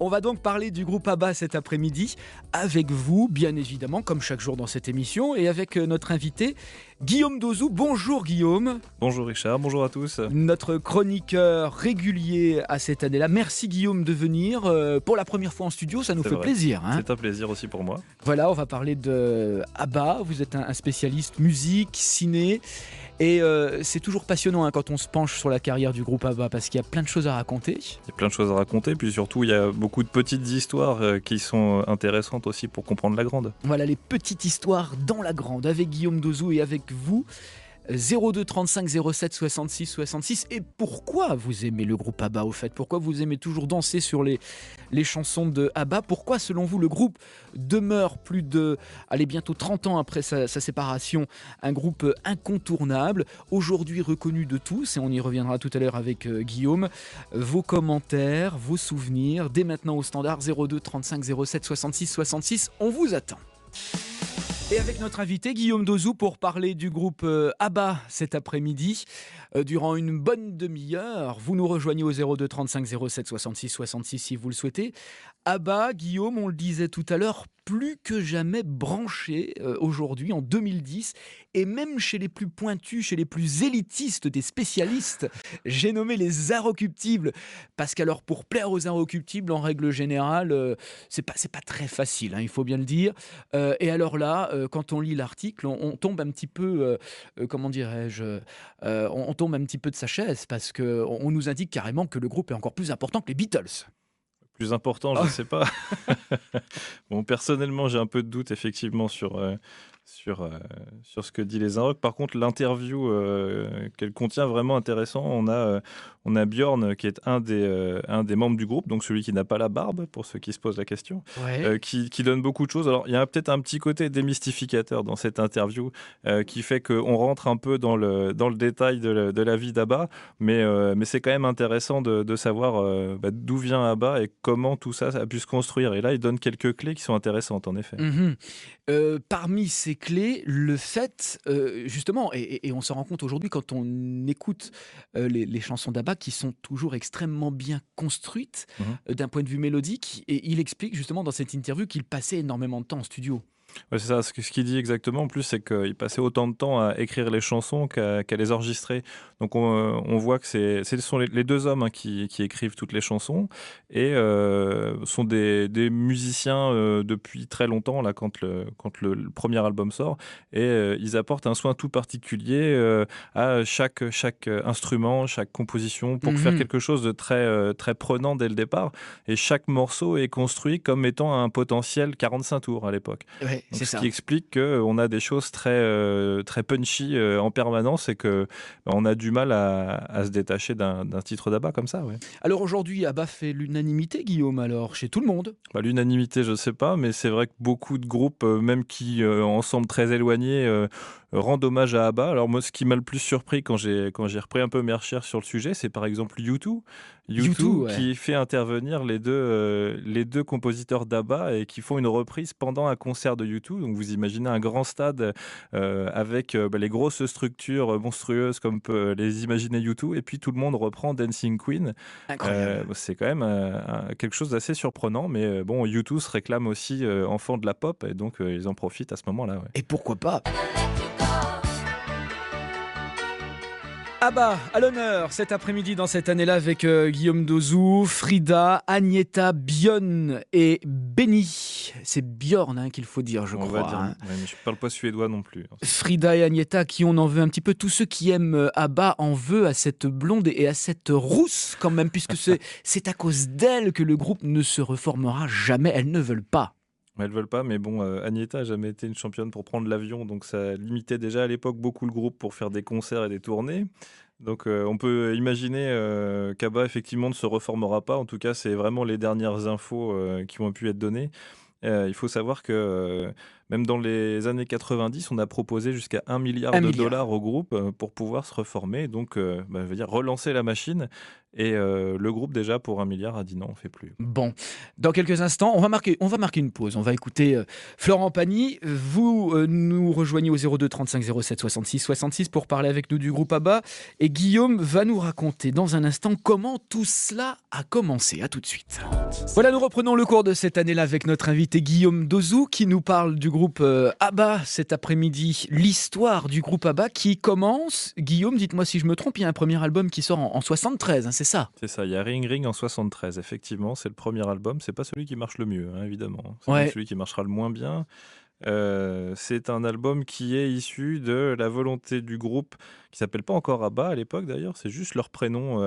On va donc parler du groupe ABBA cet après-midi, avec vous, bien évidemment, comme chaque jour dans cette émission, et avec notre invité, Guillaume Dozou. Bonjour Guillaume. Bonjour Richard, bonjour à tous. Notre chroniqueur régulier à cette année-là. Merci Guillaume de venir pour la première fois en studio, ça nous fait plaisir. C'est un plaisir aussi pour moi. Voilà, on va parler de ABBA. Vous êtes un spécialiste musique, ciné. Et c'est toujours passionnant quand on se penche sur la carrière du groupe ABBA parce qu'il y a plein de choses à raconter. Il y a plein de choses à raconter, puis surtout il y a beaucoup de petites histoires qui sont intéressantes aussi pour comprendre la grande. Voilà, les petites histoires dans la grande avec Guillaume Dozou et avec vous. 02 35 07 66 66. Et pourquoi vous aimez le groupe ABBA au fait? Pourquoi vous aimez toujours danser sur les chansons de ABBA? Pourquoi selon vous le groupe demeure plus de bientôt 30 ans après sa séparation un groupe incontournable, aujourd'hui reconnu de tous, et on y reviendra tout à l'heure avec Guillaume. Vos commentaires, vos souvenirs dès maintenant au standard 02 35 07 66 66, on vous attend. Et avec notre invité Guillaume Dozou pour parler du groupe ABBA cet après-midi. Durant une bonne demi-heure, vous nous rejoignez au 02 35 07 66 66 si vous le souhaitez. ABBA, Guillaume, on le disait tout à l'heure, plus que jamais branché aujourd'hui en 2010, et même chez les plus pointus, chez les plus élitistes des spécialistes, j'ai nommé les inrecuptibles, parce qu'alors pour plaire aux inrecuptibles, en règle générale, c'est pas très facile, il faut bien le dire. Et alors là, quand on lit l'article, on tombe un petit peu, comment dirais-je, on tombe un petit peu de sa chaise, parce qu'on nous indique carrément que le groupe est encore plus important que les Beatles. Plus important, je ne sais pas. Bon, personnellement, j'ai un peu de doute effectivement sur ce que dit les Inrocks. Par contre, l'interview qu'elle contient vraiment intéressant. On a Björn qui est un des membres du groupe, donc celui qui n'a pas la barbe, pour ceux qui se posent la question, Ouais. qui donne beaucoup de choses. Alors, il y a peut-être un petit côté démystificateur dans cette interview qui fait qu'on rentre un peu dans le détail de la vie d'ABBA, mais c'est quand même intéressant de savoir d'où vient ABBA et comment tout ça a pu se construire. Et là, il donne quelques clés qui sont intéressantes, en effet. Parmi ces clés, le fait, justement, et on s'en rend compte aujourd'hui quand on écoute les chansons d'ABBA qui sont toujours extrêmement bien construites d'un point de vue mélodique, et il explique justement dans cette interview qu'il passait énormément de temps en studio. Ouais, c'est ça, ce qu'il dit exactement en plus, c'est qu'il passait autant de temps à écrire les chansons qu'à les enregistrer. Donc on voit que ce sont les deux hommes qui écrivent toutes les chansons et sont des musiciens depuis très longtemps, là, quand le premier album sort, et ils apportent un soin tout particulier à chaque instrument, chaque composition, pour faire quelque chose de très, très prenant dès le départ. Et chaque morceau est construit comme étant un potentiel 45 tours à l'époque. Ouais, Donc, c'est ce ça. qui explique qu'on a des choses très, très punchy en permanence et qu'on a du mal à se détacher d'un titre d'ABBA comme ça. Ouais. Alors aujourd'hui, ABBA fait l'unanimité, Guillaume, alors, chez tout le monde. L'unanimité, je ne sais pas, mais c'est vrai que beaucoup de groupes, même qui en semblent très éloignés, rendent hommage à ABBA. Alors moi, ce qui m'a le plus surpris quand j'ai repris un peu mes recherches sur le sujet, c'est par exemple U2. U2 ouais. qui fait intervenir les deux compositeurs d'ABBA et qui font une reprise pendant un concert de U2. Donc vous imaginez un grand stade avec les grosses structures monstrueuses comme peut les imaginer U2, et puis tout le monde reprend Dancing Queen. Incroyable. C'est quand même quelque chose d'assez surprenant, mais bon, U2 se réclame aussi enfant de la pop, et donc ils en profitent à ce moment-là. Ouais. Et pourquoi pas? ABBA à l'honneur cet après-midi dans cette année-là avec Guillaume Dozou, Frida, Agnetha, Björn et Benny. C'est Björn qu'il faut dire, je On crois. va dire, ouais, mais je ne parle pas suédois non plus. Frida et Agnetha, qui on en veut un petit peu. Tous ceux qui aiment ABBA en veut à cette blonde et à cette rousse quand même, puisque c'est à cause d'elle que le groupe ne se reformera jamais. Elles ne veulent pas. Elles veulent pas, mais bon, Agnetha n'a jamais été une championne pour prendre l'avion, donc ça limitait déjà à l'époque beaucoup le groupe pour faire des concerts et des tournées. Donc on peut imaginer qu'ABBA effectivement ne se reformera pas. En tout cas, c'est vraiment les dernières infos qui ont pu être données. Il faut savoir que même dans les années 90, on a proposé jusqu'à 1 milliard de dollars au groupe pour pouvoir se reformer, donc je veux dire relancer la machine. Et le groupe, déjà, pour 1 milliard, a dit non, on ne fait plus. Bon, dans quelques instants, on va marquer une pause. On va écouter Florent Pagny. Vous nous rejoignez au 02 35 07 66 66 pour parler avec nous du groupe ABBA. Et Guillaume va nous raconter dans un instant comment tout cela a commencé. À tout de suite. Voilà, nous reprenons le cours de cette année-là avec notre invité Guillaume Dozou qui nous parle du groupe ABBA cet après-midi. L'histoire du groupe ABBA qui commence. Guillaume, dites-moi si je me trompe, il y a un premier album qui sort en 73, hein, c'est ça? C'est ça, il y a Ring Ring en 73, effectivement, c'est le premier album. C'est pas celui qui marche le mieux, hein, évidemment. C'est Ouais. celui qui marchera le moins bien. C'est un album qui est issu de la volonté du groupe, qui s'appelle pas encore ABBA à l'époque d'ailleurs, c'est juste leur prénom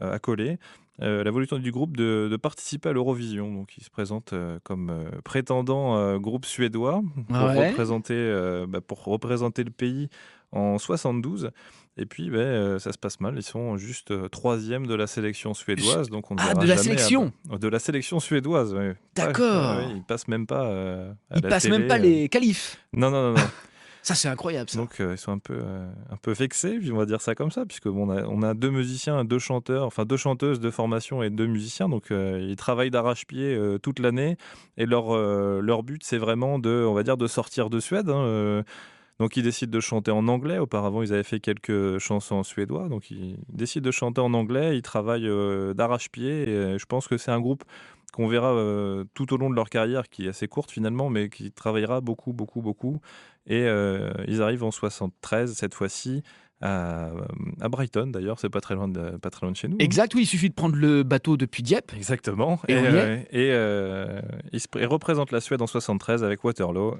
accolé. La volonté du groupe de participer à l'Eurovision. Donc, ils se présentent comme prétendant groupe suédois pour, Ouais. pour représenter le pays en 72. Et puis, ça se passe mal. Ils sont juste 3e de la sélection suédoise. Donc on ne verra de la jamais sélection. de la sélection suédoise, oui. D'accord. Ils passent même pas à Ils la passent télé. même pas les qualifs. Non, non, non, non. Ça, c'est incroyable, ça. Donc ils sont un peu vexés, puis on va dire ça comme ça, puisque on a 2 musiciens, 2 chanteurs, enfin 2 chanteuses de formation et 2 musiciens, donc ils travaillent d'arrache-pied toute l'année, et leur but c'est vraiment on va dire, de sortir de Suède. Donc ils décident de chanter en anglais. Auparavant, ils avaient fait quelques chansons en suédois, donc ils décident de chanter en anglais. Ils travaillent d'arrache-pied, et je pense que c'est un groupe qu'on verra tout au long de leur carrière, qui est assez courte finalement, mais qui travaillera beaucoup, beaucoup, beaucoup. Et ils arrivent en 73, cette fois-ci, à Brighton d'ailleurs, c'est pas très loin de chez nous. Exact, oui, il suffit de prendre le bateau depuis Dieppe. Exactement. Et on y est. Ils représentent la Suède en 73 avec Waterloo.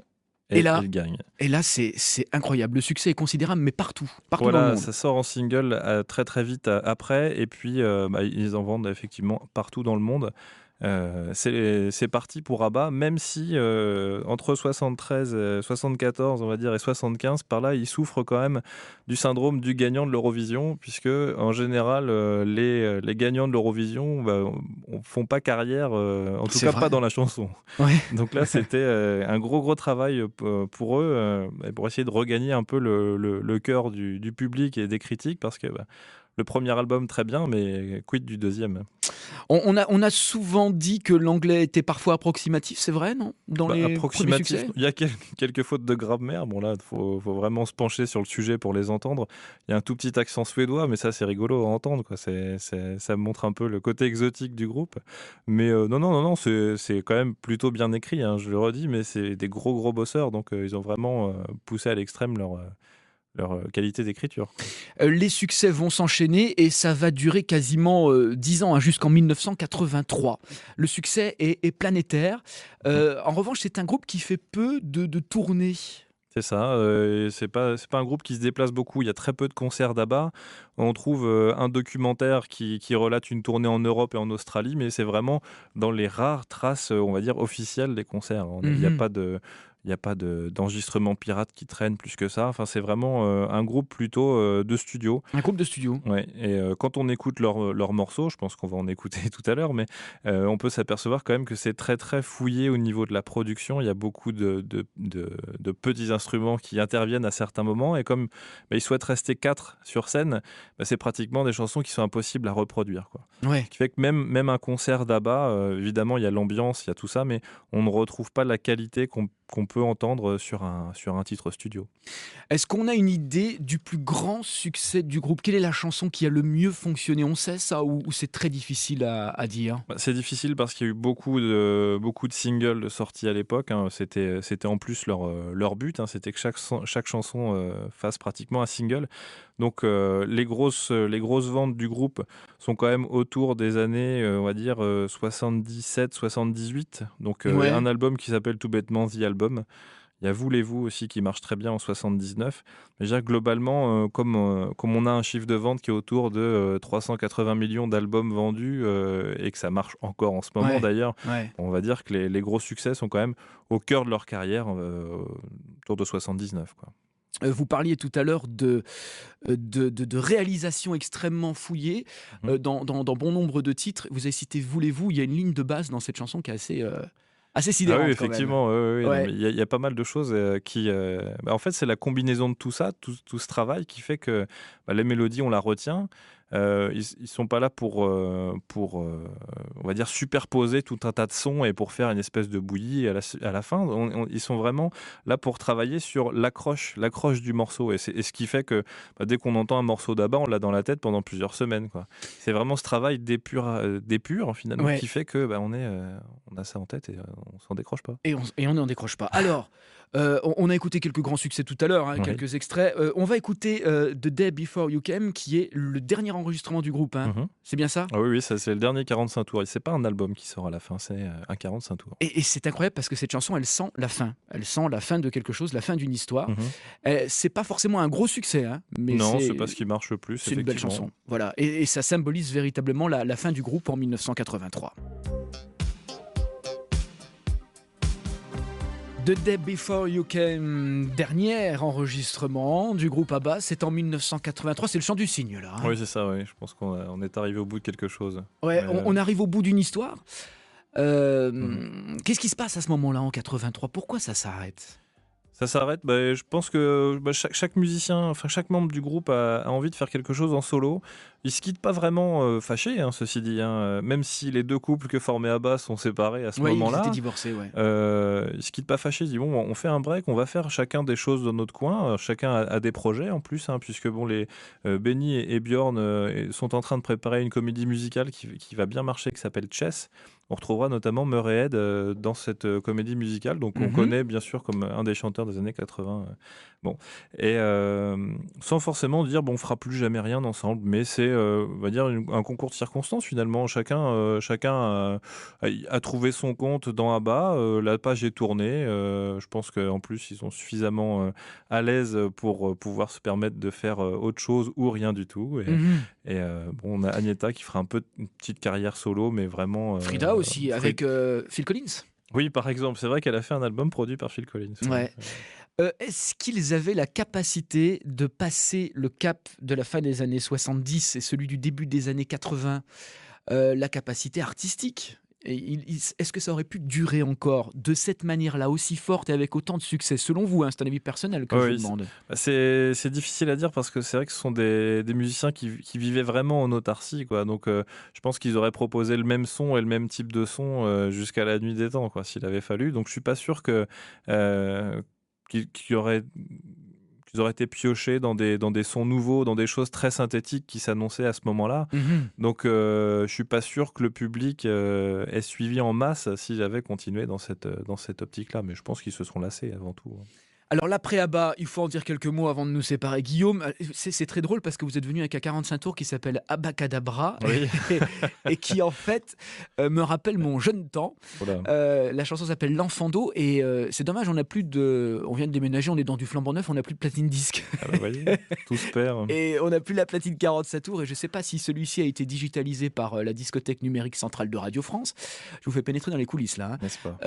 Et là, ils gagnent. Et là, c'est incroyable. Le succès est considérable, mais partout dans le Voilà, monde. ça sort en single très très vite après, et puis ils en vendent effectivement partout dans le monde. C'est parti pour ABBA, même si entre 73, 74, on va dire, et 75, par là, ils souffrent quand même du syndrome du gagnant de l'Eurovision, puisque en général, les gagnants de l'Eurovision font pas carrière, en tout cas pas dans la chanson. Ouais. Donc là, c'était un gros travail pour eux, pour essayer de regagner un peu le cœur du public et des critiques, parce que le premier album, très bien, mais quid du deuxième? On a souvent dit que l'anglais était parfois approximatif, c'est vrai, non? Dans les premiers succès. Il y a quelques fautes de grammaire. Bon, là, faut vraiment se pencher sur le sujet pour les entendre. Il y a un tout petit accent suédois, mais ça, c'est rigolo à entendre, quoi. Ça montre un peu le côté exotique du groupe. Mais non, c'est quand même plutôt bien écrit, hein, je le redis, mais c'est des gros bosseurs, donc ils ont vraiment poussé à l'extrême leur qualité d'écriture. Les succès vont s'enchaîner et ça va durer quasiment 10 ans, hein, jusqu'en 1983. Le succès est planétaire. En revanche, c'est un groupe qui fait peu de tournées. C'est ça, c'est pas un groupe qui se déplace beaucoup, il y a très peu de concerts d'ABBA. On trouve un documentaire qui relate une tournée en Europe et en Australie, mais c'est vraiment dans les rares traces, on va dire, officielles des concerts. Il n'y a pas d'enregistrement pirate qui traîne plus que ça. Enfin, c'est vraiment un groupe plutôt de studio. Un groupe de studio. Ouais. Et quand on écoute leurs morceaux, je pense qu'on va en écouter tout à l'heure, mais on peut s'apercevoir quand même que c'est très très fouillé au niveau de la production. Il y a beaucoup de petits instruments qui interviennent à certains moments, et comme ils souhaitent rester 4 sur scène, c'est pratiquement des chansons qui sont impossibles à reproduire, quoi. Ouais. Ce qui fait que même un concert d'ABBA, évidemment il y a l'ambiance, il y a tout ça, mais on ne retrouve pas la qualité qu'on peut entendre sur un titre studio. Est-ce qu'on a une idée du plus grand succès du groupe? Quelle est la chanson qui a le mieux fonctionné? On sait ça, ou c'est très difficile à dire? C'est difficile parce qu'il y a eu beaucoup de singles sortis à l'époque, hein. C'était en plus leur but, hein. C'était que chaque chanson fasse pratiquement un single. Donc les grosses ventes du groupe sont quand même autour des années, on va dire 77, 78. Donc Ouais. un album qui s'appelle tout bêtement The Album. Il y a Voulez-vous aussi qui marche très bien en 79. Mais déjà, globalement, comme on a un chiffre de vente qui est autour de 380 millions d'albums vendus, et que ça marche encore en ce moment d'ailleurs, on va dire que les gros succès sont quand même au cœur de leur carrière, autour de 79, quoi. Vous parliez tout à l'heure de réalisations extrêmement fouillées dans bon nombre de titres. Vous avez cité Voulez-vous, il y a une ligne de base dans cette chanson qui est assez sidérante. Ah oui, quand même. effectivement, Ouais. il y a pas mal de choses qui... en fait, c'est la combinaison de tout ça, tout ce travail qui fait que les mélodies, on la retient. Ils sont pas là pour on va dire superposer tout un tas de sons et pour faire une espèce de bouillie à la fin. Ils sont vraiment là pour travailler sur l'accroche du morceau. Et ce qui fait que dès qu'on entend un morceau d'Abba, on l'a dans la tête pendant plusieurs semaines, quoi. C'est vraiment ce travail d'épure finalement qui fait que on a ça en tête et on s'en décroche pas. Et on n'en décroche pas. Alors, on a écouté quelques grands succès tout à l'heure, quelques extraits. On va écouter The Day Before You Came, qui est le dernier enregistrement du groupe. C'est bien ça ? Oui, ça, c'est le dernier 45 tours. Et c'est pas un album qui sort à la fin, c'est un 45 tours. Et c'est incroyable parce que cette chanson, elle sent la fin. Elle sent la fin de quelque chose, la fin d'une histoire. C'est pas forcément un gros succès, mais non, c'est pas ce qui marche le plus. C'est une belle chanson. Voilà. Et ça symbolise véritablement la fin du groupe en 1983. The Day Before You Came, dernier enregistrement du groupe ABBA, c'est en 1983, c'est le chant du cygne là. Oui, c'est ça, oui. Je pense qu'on est arrivé au bout de quelque chose. Ouais, on arrive au bout d'une histoire. Qu'est-ce qui se passe à ce moment-là en 83 ? Pourquoi ça s'arrête ? Ça s'arrête, je pense que chaque musicien, enfin chaque membre du groupe a envie de faire quelque chose en solo. Ils se quittent pas vraiment fâchés, ceci dit, même si les deux couples que formait ABBA sont séparés à ce moment-là. Ils étaient divorcés, ouais. Ils se quittent pas fâchés, ils disent bon, on fait un break, on va faire chacun des choses dans notre coin. Chacun a des projets en plus, puisque les Benny et Björn sont en train de préparer une comédie musicale qui va bien marcher, qui s'appelle Chess. On retrouvera notamment Murray Head dans cette comédie musicale, donc on connaît bien sûr comme un des chanteurs des années 80. Et sans forcément dire on fera plus jamais rien ensemble, mais c'est on va dire un concours de circonstances finalement. Chacun a trouvé son compte dans ABBA, la page est tournée. Je pense qu'en plus ils sont suffisamment à l'aise pour pouvoir se permettre de faire autre chose ou rien du tout. Et on a Agnetha qui fera un peu une petite carrière solo, mais vraiment. Frida aussi, avec Phil Collins. Oui, par exemple, c'est vrai qu'elle a fait un album produit par Phil Collins. Ouais. Est-ce qu'ils avaient la capacité de passer le cap de la fin des années 70 et celui du début des années 80, la capacité artistique ? Est-ce que ça aurait pu durer encore de cette manière-là, aussi forte et avec autant de succès ? Selon vous, c'est un avis personnel que je vous demande. C'est difficile à dire parce que c'est vrai que ce sont des musiciens qui vivaient vraiment en autarcie, quoi. Donc je pense qu'ils auraient proposé le même son et le même type de son jusqu'à la nuit des temps, quoi, s'il avait fallu. Donc je suis pas sûr qu'ils auraient été piochés dans des sons nouveaux, dans des choses très synthétiques qui s'annonçaient à ce moment-là. Donc je suis pas sûr que le public ait suivi en masse s'ils avaient continué dans cette optique-là, mais je pense qu'ils se sont lassés avant tout. Alors l'après ABBA, il faut en dire quelques mots avant de nous séparer. Guillaume, c'est très drôle parce que vous êtes venu avec un 45 tours qui s'appelle Abacadabra et qui en fait me rappelle mon jeune temps. La chanson s'appelle L'Enfant d'eau et c'est dommage, on vient de déménager, on est dans du flambant neuf, on n'a plus de platine disque. Voyez, tout se perd. Et on n'a plus la platine 45 tours et je ne sais pas si celui-ci a été digitalisé par la discothèque numérique centrale de Radio France. Je vous fais pénétrer dans les coulisses là. N'est-ce pas ?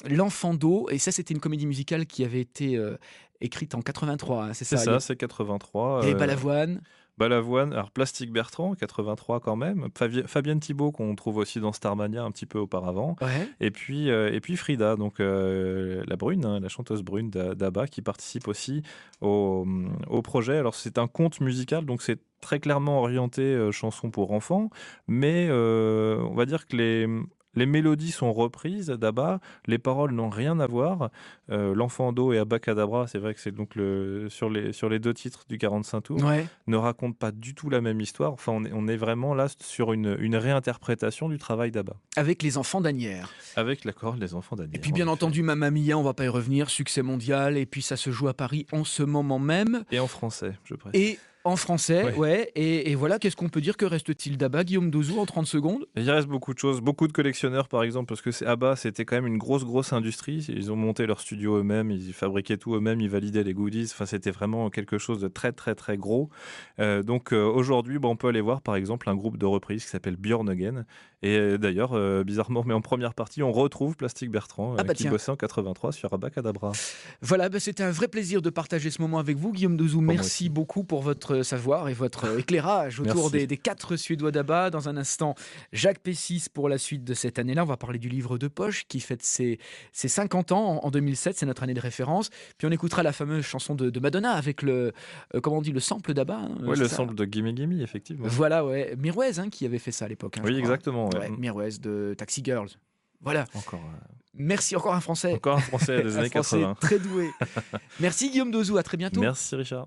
L'Enfant d'eau, et ça c'était une comédie musicale qui avait été écrite en 83, c'est ça ? C'est ça, c'est 83. Et Balavoine. Alors Plastique Bertrand, 83 quand même. Fabienne Thibault, qu'on trouve aussi dans Starmania un petit peu auparavant. Ouais. Et puis Frida, donc la brune, la chanteuse brune d'ABBA, qui participe aussi au projet. Alors c'est un conte musical, donc c'est très clairement orienté chanson pour enfants, mais on va dire que les mélodies sont reprises d'ABBA, les paroles n'ont rien à voir. L'Enfant d'eau et Abacadabra, c'est vrai que c'est donc sur les deux titres du 45 tours, ne racontent pas du tout la même histoire. Enfin, on est vraiment là sur une réinterprétation du travail d'ABBA. Avec les enfants d'Asnières. Avec l'accord des enfants d'Asnières. Et puis bien entendu, Mamma Mia, on va pas y revenir, succès mondial, et puis ça se joue à Paris en ce moment même. Et en français, je précise. Et en français, et voilà, qu'est-ce qu'on peut dire ? Que reste-t-il d'ABBA, Guillaume Dozou, en 30 secondes ? Il reste beaucoup de choses, beaucoup de collectionneurs par exemple, parce que ABBA c'était quand même une grosse industrie. Ils ont monté leur studio eux-mêmes, ils fabriquaient tout eux-mêmes, ils validaient les goodies, enfin c'était vraiment quelque chose de très très très gros. Donc aujourd'hui, on peut aller voir par exemple un groupe de reprises qui s'appelle Björn Again, et d'ailleurs bizarrement, mais en première partie on retrouve Plastique Bertrand qui bossait en 83 sur Abacadabra. Voilà, c'était un vrai plaisir de partager ce moment avec vous, Guillaume Dozou. Merci beaucoup pour votre votre savoir et votre éclairage autour Merci. des 4 Suédois d'ABBA. Dans un instant, Jacques Pessis pour la suite de cette année-là. On va parler du livre de poche qui fête ses 50 ans en 2007. C'est notre année de référence. Puis on écoutera la fameuse chanson de Madonna avec comment on dit, le sample d'ABBA. Hein, Oui, c'est le ça. sample de Gimme Gimme, effectivement. Voilà, ouais. Mirwais hein, qui avait fait ça à l'époque. Hein, je Oui, crois. exactement. Ouais. Ouais, Mirwais de Taxi Girls. Voilà. Encore, Merci encore un Français. encore un Français des Un années Français 80. très doué. Merci Guillaume Dozou, à très bientôt. Merci Richard.